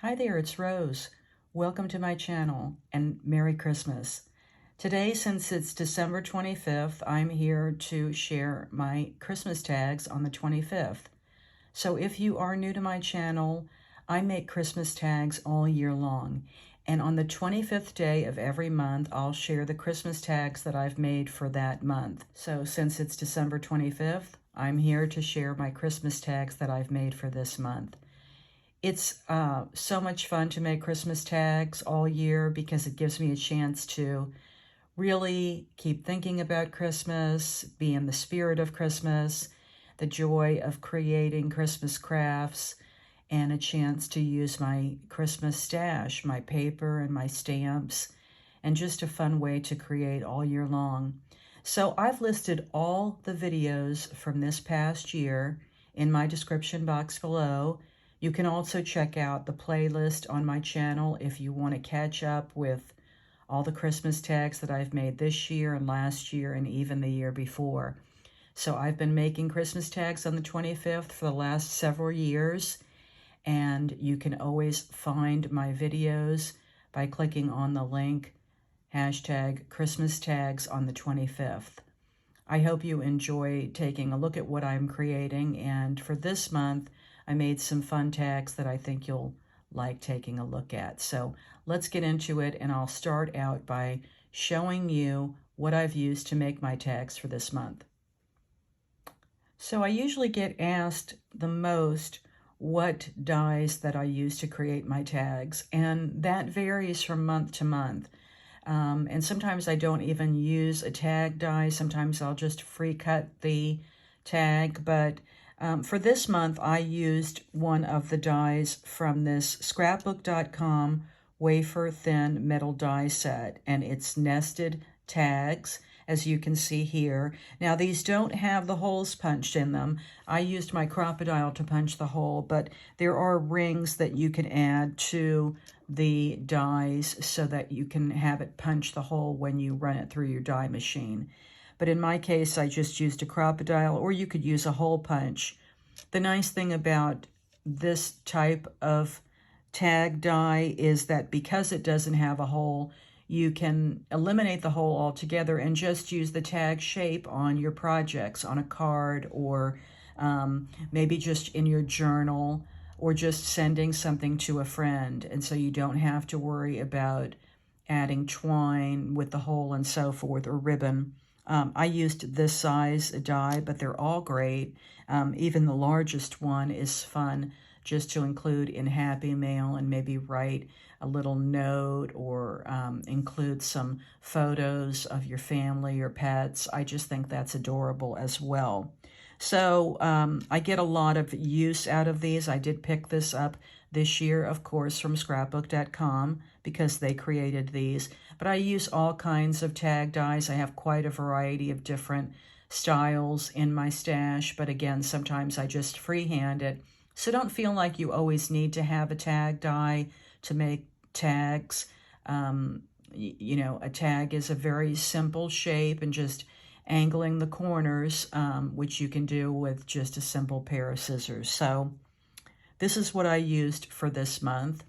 Hi there, it's Rose. Welcome to my channel and Merry Christmas. Today, since it's December 25th, I'm here to share my Christmas tags on the 25th. So if you are new to my channel, I make Christmas tags all year long. And on the 25th day of every month, I'll share the Christmas tags that I've made for that month. So since it's December 25th, I'm here to share my Christmas tags that I've made for this month. It's so much fun to make Christmas tags all year because it gives me a chance to really keep thinking about Christmas, be in the spirit of Christmas, the joy of creating Christmas crafts, and a chance to use my Christmas stash, my paper and my stamps, and just a fun way to create all year long. So I've listed all the videos from this past year in my description box below. You can also check out the playlist on my channel if you want to catch up with all the Christmas tags that I've made this year and last year and even the year before. So I've been making Christmas tags on the 25th for the last several years, and you can always find my videos by clicking on the link hashtag Christmas tags on the 25th. I hope you enjoy taking a look at what I'm creating, and for this month, I made some fun tags that I think you'll like taking a look at. So let's get into it, and I'll start out by showing you what I've used to make my tags for this month. So I usually get asked the most what dies that I use to create my tags, and that varies from month to month. And sometimes I don't even use a tag die. Sometimes I'll just free cut the tag, but for this month, I used one of the dies from this scrapbook.com wafer thin metal die set, and it's nested tags, as you can see here. Now, these don't have the holes punched in them. I used my Crop-A-Dile to punch the hole, but there are rings that you can add to the dies so that you can have it punch the hole when you run it through your die machine. But in my case, I just used a Crop-A-Dile, or you could use a hole punch. The nice thing about this type of tag die is that because it doesn't have a hole, you can eliminate the hole altogether and just use the tag shape on your projects, on a card, or maybe just in your journal, or just sending something to a friend. And so you don't have to worry about adding twine with the hole and so forth, or ribbon. I used this size die, but they're all great. Even the largest one is fun just to include in Happy Mail and maybe write a little note, or include some photos of your family or pets. I just think that's adorable as well. So I get a lot of use out of these. I did pick this up this year, of course, from scrapbook.com because they created these. But I use all kinds of tag dies. I have quite a variety of different styles in my stash. But again, sometimes I just freehand it. So don't feel like you always need to have a tag die to make tags. You know, a tag is a very simple shape, and just angling the corners, which you can do with just a simple pair of scissors. So this is what I used for this month.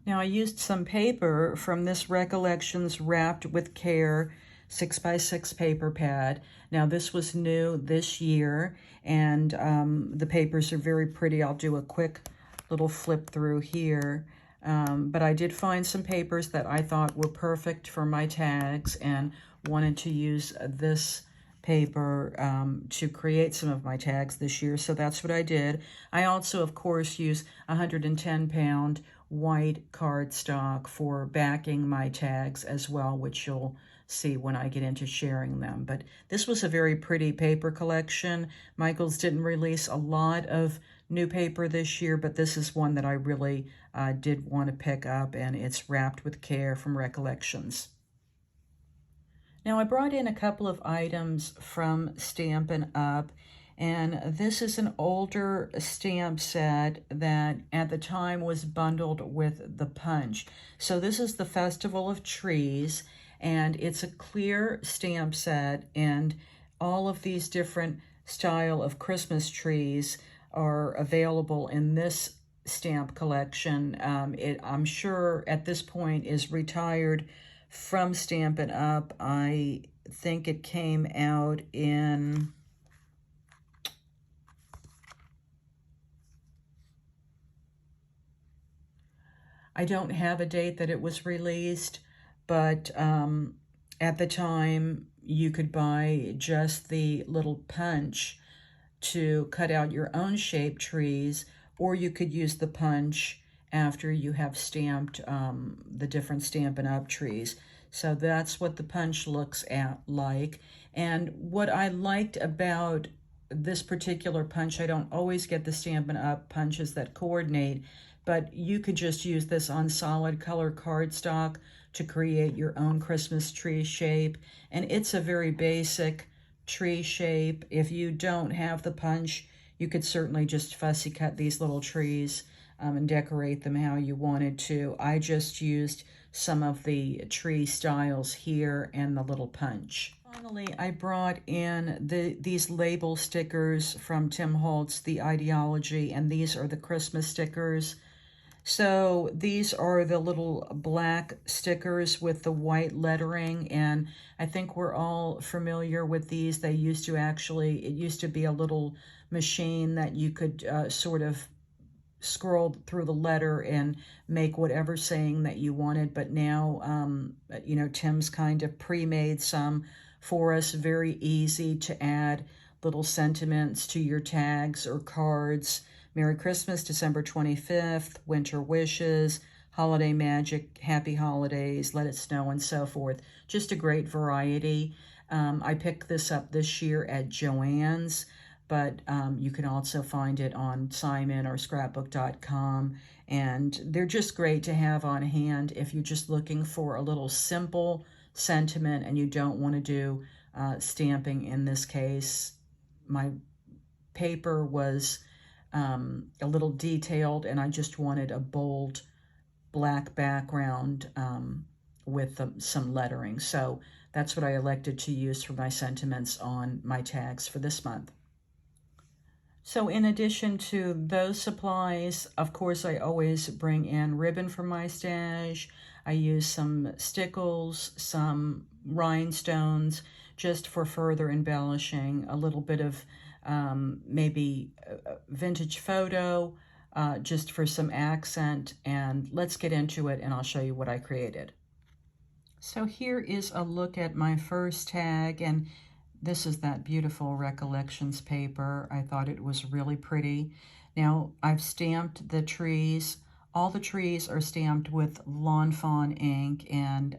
Now, I used some paper from this Recollections Wrapped with Care 6x6 paper pad. Now, this was new this year, and the papers are very pretty. I'll do a quick little flip through here. But I did find some papers that I thought were perfect for my tags and wanted to use this paper to create some of my tags this year. So that's what I did. I also, of course, use 110-pound white cardstock for backing my tags as well, which you'll see when I get into sharing them. But this was a very pretty paper collection. Michaels didn't release a lot of new paper this year, but this is one that I really did want to pick up, and it's Wrapped with Care from Recollections. Now, I brought in a couple of items from Stampin' Up, and this is an older stamp set that at the time was bundled with the punch. So this is the Festival of Trees, and it's a clear stamp set, and all of these different style of Christmas trees are available in this stamp collection. I'm sure at this point is retired from Stampin' Up. I think it came out in... I don't have a date that it was released, but at the time you could buy just the little punch to cut out your own shaped trees, or you could use the punch after you have stamped the different Stampin' Up! Trees. So that's what the punch looks like. And what I liked about this particular punch, I don't always get the Stampin' Up! Punches that coordinate, but you could just use this on solid color cardstock to create your own Christmas tree shape. And it's a very basic tree shape. If you don't have the punch, you could certainly just fussy cut these little trees and decorate them how you wanted to. I just used some of the tree styles here and the little punch. Finally, I brought in these label stickers from Tim Holtz, The Ideology, and these are the Christmas stickers. So these are the little black stickers with the white lettering, and I think we're all familiar with these. They used to it used to be a little machine that you could sort of scroll through the letter and make whatever saying that you wanted, but now, you know, Tim's kind of pre-made some for us, very easy to add little sentiments to your tags or cards. Merry Christmas, December 25th, winter wishes, holiday magic, happy holidays, let it snow, and so forth. Just a great variety. I picked this up this year at Joann's, but you can also find it on Simon or scrapbook.com. And they're just great to have on hand if you're just looking for a little simple sentiment and you don't want to do stamping. In this case, my paper was a little detailed, and I just wanted a bold black background with some lettering. So that's what I elected to use for my sentiments on my tags for this month. So in addition to those supplies, of course, I always bring in ribbon from my stash. I use some stickles, some rhinestones, just for further embellishing, a little bit of maybe a vintage photo, just for some accent. And let's get into it, and I'll show you what I created. So here is a look at my first tag, and this is that beautiful Recollections paper. I thought it was really pretty. Now, I've stamped the trees. All the trees are stamped with Lawn Fawn ink, and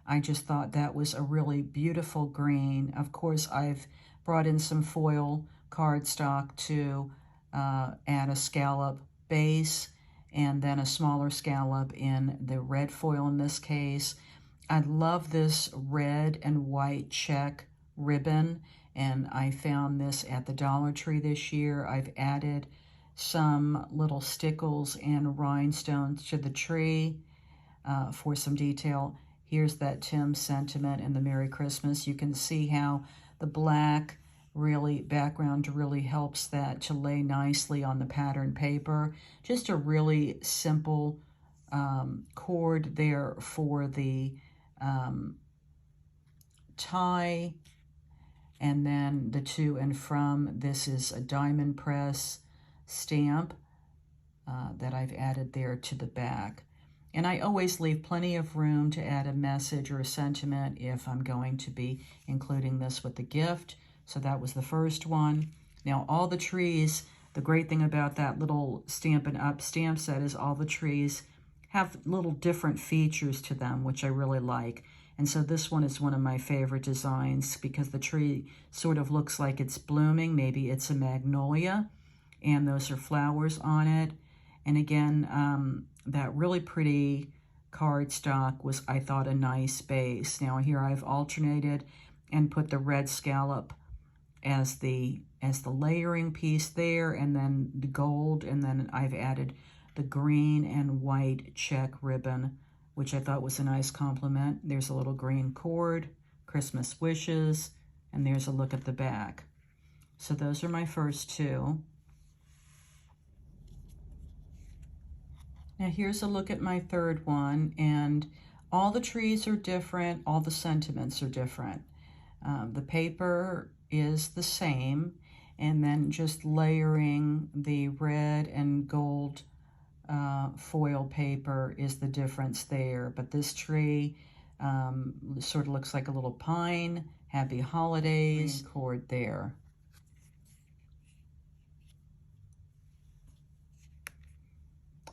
I just thought that was a really beautiful green. Of course, I've brought in some foil cardstock to add a scallop base, and then a smaller scallop in the red foil in this case. I love this red and white check ribbon, and I found this at the Dollar Tree this year. I've added some little stickles and rhinestones to the tree for some detail. Here's that Tim sentiment and the Merry Christmas. You can see how the black background really helps that to lay nicely on the pattern paper. Just a really simple cord there for the tie, and then the to and from. This is a diamond press stamp that I've added there to the back. And I always leave plenty of room to add a message or a sentiment if I'm going to be including this with the gift. So that was the first one. Now all the trees, the great thing about that little Stampin' Up! Stamp set is all the trees have little different features to them, which I really like. And so this one is one of my favorite designs because the tree sort of looks like it's blooming. Maybe it's a magnolia, and those are flowers on it. And again, that really pretty cardstock was, I thought, a nice base. Now here I've alternated and put the red scallop as the layering piece there, and then the gold, and then I've added the green and white check ribbon, which I thought was a nice complement. There's a little green cord, Christmas wishes, and there's a look at the back. So those are my first two. Now here's a look at my third one, and all the trees are different, all the sentiments are different. The paper is the same, and then just layering the red and gold foil paper is the difference there. But this tree sort of looks like a little pine. Happy holidays. Cord there.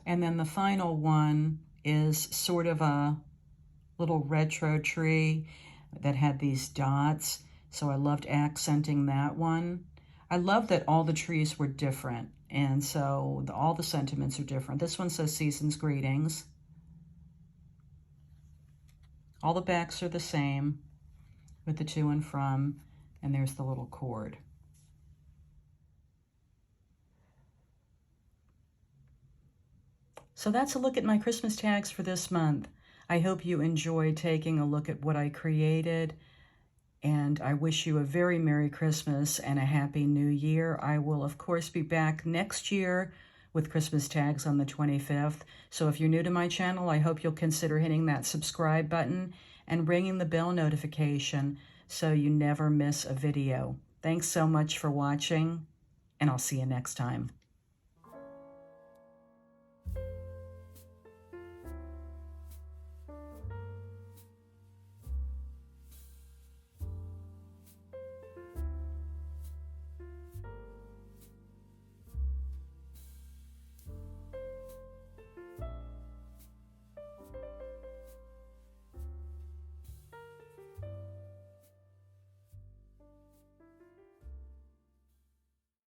And then the final one is sort of a little retro tree that had these dots. So I loved accenting that one. I love that all the trees were different. And so all the sentiments are different. This one says Season's Greetings. All the backs are the same with the to and from, and there's the little cord. So that's a look at my Christmas tags for this month. I hope you enjoyed taking a look at what I created, and I wish you a very Merry Christmas and a Happy New Year. I will, of course, be back next year with Christmas tags on the 25th. So if you're new to my channel, I hope you'll consider hitting that subscribe button and ringing the bell notification so you never miss a video. Thanks so much for watching, and I'll see you next time.